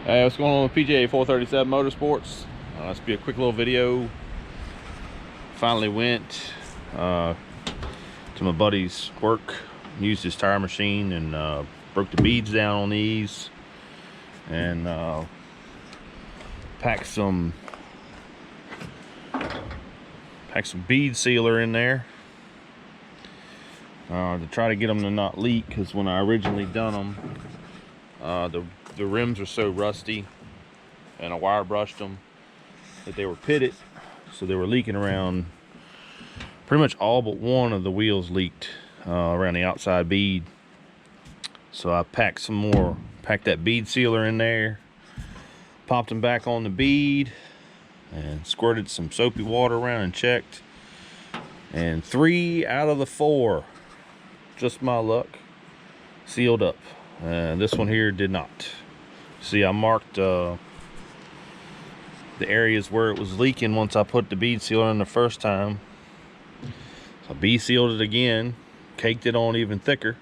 Hey, what's going on with PJ 437 Motorsports? This will be a quick little video. Finally went to my buddy's work, used his tire machine and broke the beads down on these and packed some bead sealer in there to try to get them to not leak, because when I originally done them, the rims are so rusty and I wire brushed them that they were pitted, so they were leaking around. Pretty much all but one of the wheels leaked around the outside bead. So I packed that bead sealer in there, popped them back on the bead and squirted some soapy water around and checked, and 3 out of the 4, just my luck, sealed up. And this one here did not. See, I marked the areas where it was leaking once I put the bead sealer in the first time. So I bead sealed it again, caked it on even thicker,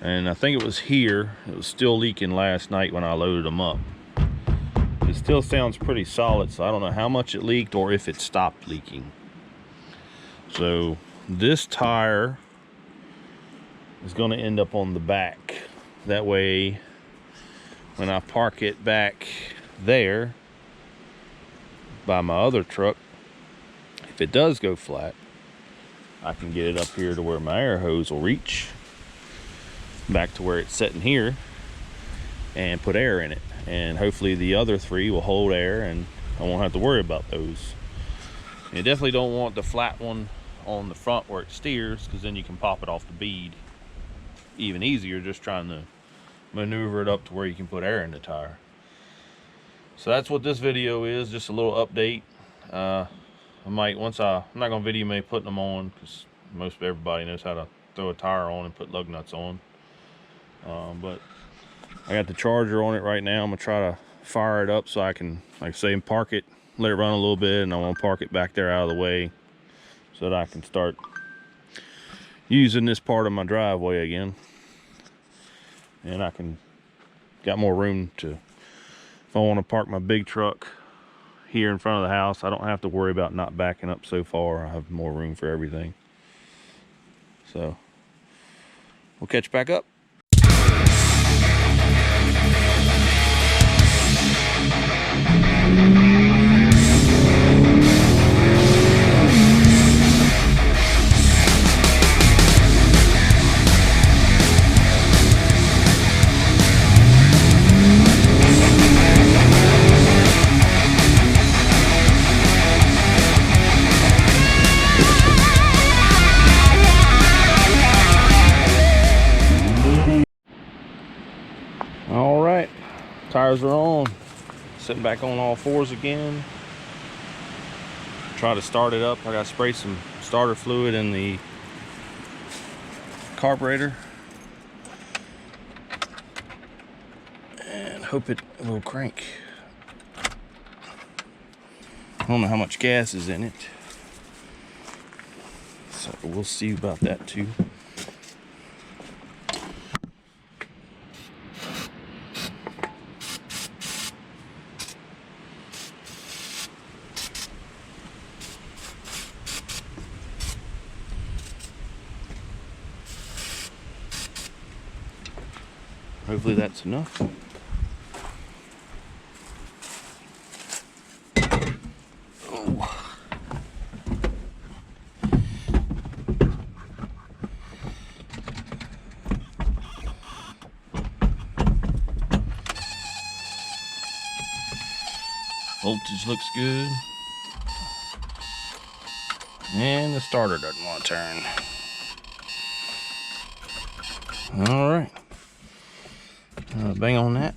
and I think it was here. It was still leaking last night when I loaded them up. It still sounds pretty solid, so I don't know how much it leaked or if it stopped leaking. So this tire is going to end up on the back. That way, when I park it back there by my other truck, if it does go flat, I can get it up here to where my air hose will reach back to where it's sitting here and put air in it. And hopefully the other 3 will hold air and I won't have to worry about those. You definitely don't want the flat one on the front where it steers, because then you can pop it off the bead even easier, just trying to maneuver it up to where you can put air in the tire. So that's what this video is, just a little update. I'm not gonna video me putting them on, because most of everybody knows how to throw a tire on and put lug nuts on. But I got the charger on it right now. I'm gonna try to fire it up so I can, like I say, park it, let it run a little bit, and I want to park it back there out of the way so that I can start using this part of my driveway again. And I got more room to, if I want to park my big truck here in front of the house, I don't have to worry about not backing up so far. I have more room for everything. So we'll catch back up. All right, tires are on. Sitting back on all 4s again. Try to start it up. I got to spray some starter fluid in the carburetor and hope it will crank. I don't know how much gas is in it, so we'll see about that too. Hopefully that's enough. Oh. Voltage looks good. And the starter doesn't want to turn. All right. Bang on that.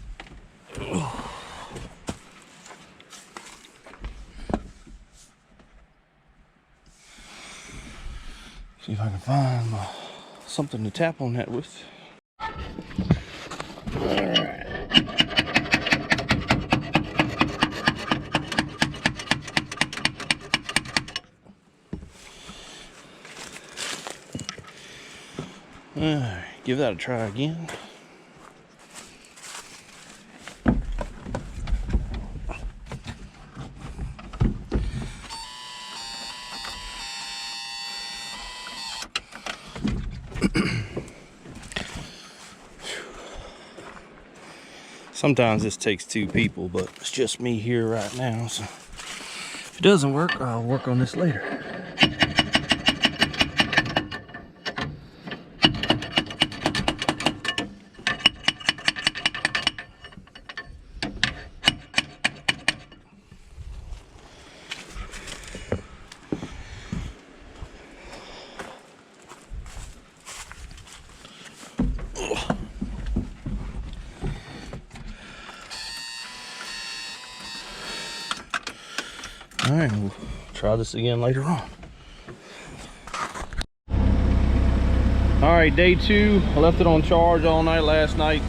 See if I can find something to tap on that with. All right. All right, give that a try again. Sometimes this takes two people, but it's just me here right now. So if it doesn't work, I'll work on this later. All right, we'll try this again later on. All right, day 2. I left it on charge all night last night.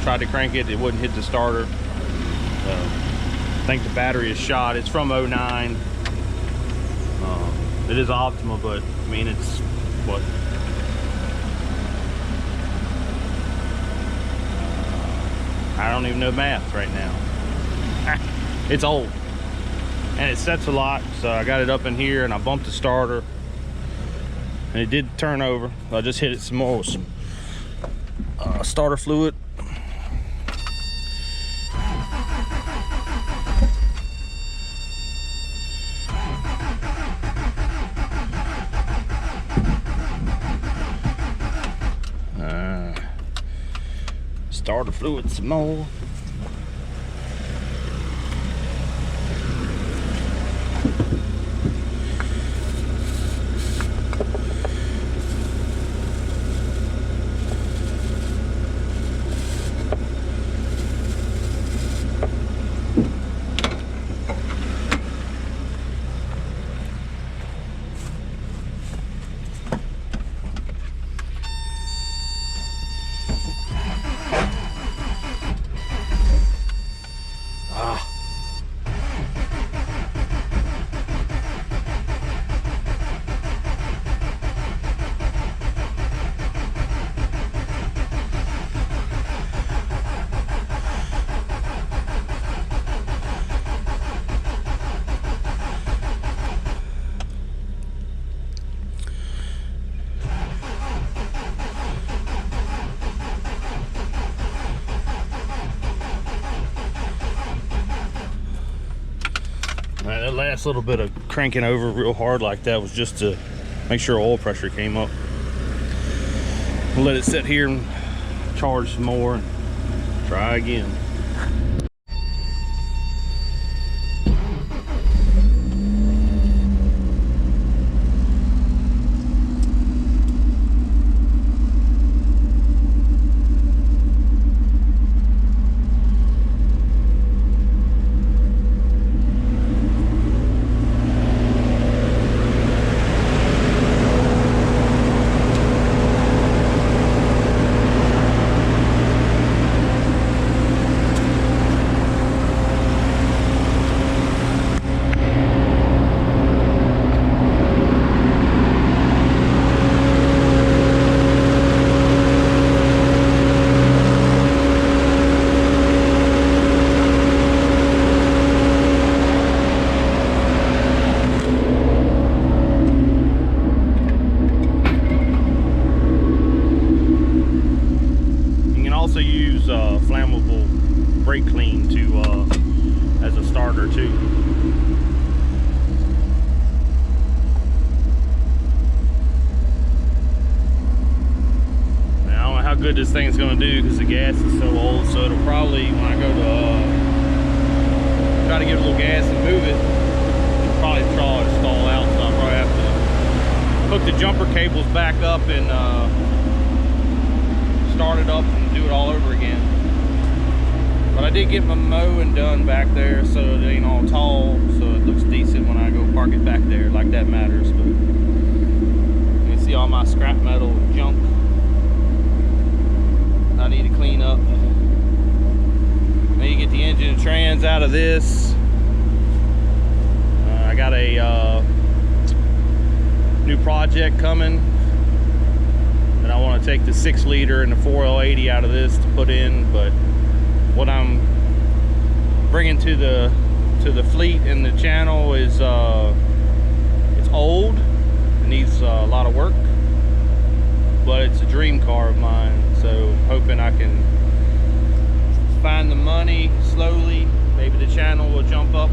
Tried to crank it, it wouldn't hit the starter. I think the battery is shot. It's from 09. It is Optima, but I mean, it's what? I don't even know math right now. It's old. And it sets a lot, so I got it up in here and I bumped the starter and it did turn over. I just hit it some more with some starter fluid. Starter fluid some more. That last little bit of cranking over real hard like that was just to make sure oil pressure came up. We'll let it sit here and charge some more and try again. Flammable brake clean to as a starter too. Now, I don't know how good this thing's gonna do because the gas is so old, so it'll probably, when I go to try to give it a little gas and move it, it'll probably stall out, so I'll probably have to hook the jumper cables back up and start it up and do it all over again. But I did get my mowing done back there, so it ain't all tall, so it looks decent when I go park it back there, like that matters. But you can see all my scrap metal and junk I need to clean up. Maybe get the engine and trans out of this. I got a new project coming, and I want to take the 6-liter and the 4L80 out of this to put in. But what I'm bringing to the fleet and the channel is it's old, it needs a lot of work, but it's a dream car of mine, so hoping I can money slowly. Maybe the channel will jump up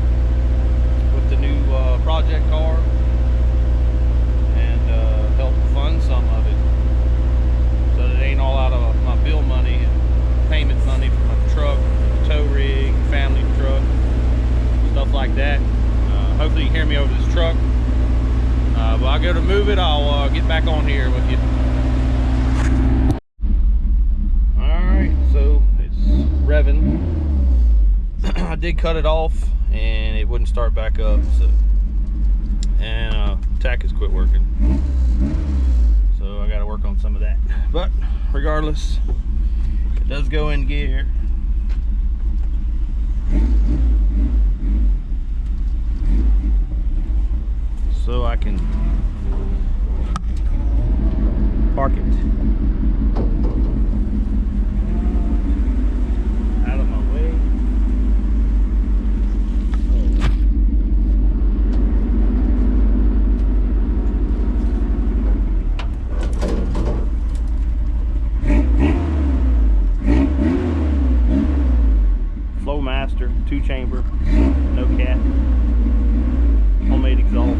with the new project car and help fund some of it, so that it ain't all out of my bill money and payment money for my truck, tow rig, family truck, stuff like that. Hopefully you can hear me over this truck. But I'll go to move it. I'll get back on here with you. Alright, so it's revving. I did cut it off and it wouldn't start back up, so, and tach has quit working, so I got to work on some of that. But regardless, it does go in gear. So I can park it out of my way. Flowmaster 2-chamber, no cat, homemade exhaust.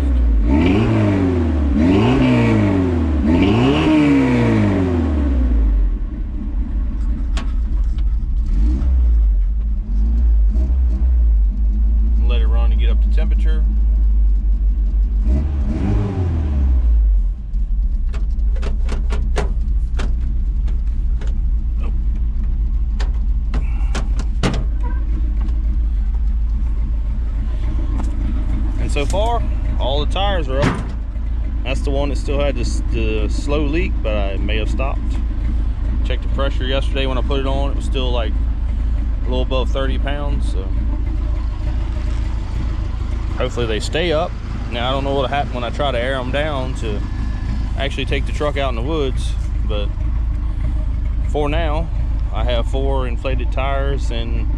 Let it run and get up to temperature. And so far, all the tires are up. That's the one that still had the slow leak, but I may have stopped. Checked the pressure yesterday when I put it on. It was still like a little above 30 pounds. So hopefully they stay up. Now I don't know what'll happen when I try to air them down to actually take the truck out in the woods, but for now I have 4 inflated tires and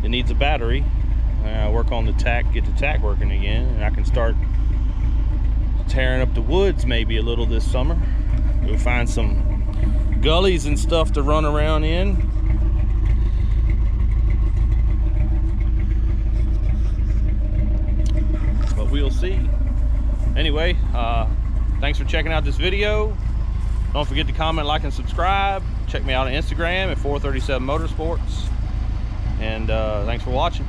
it needs a battery. I work on the tach, get the tach working again, and I can start tearing up the woods maybe a little this summer. We'll find some gullies and stuff to run around in. But we'll see. Anyway, thanks for checking out this video. Don't forget to comment, like, and subscribe. Check me out on Instagram at 437 Motorsports. And thanks for watching.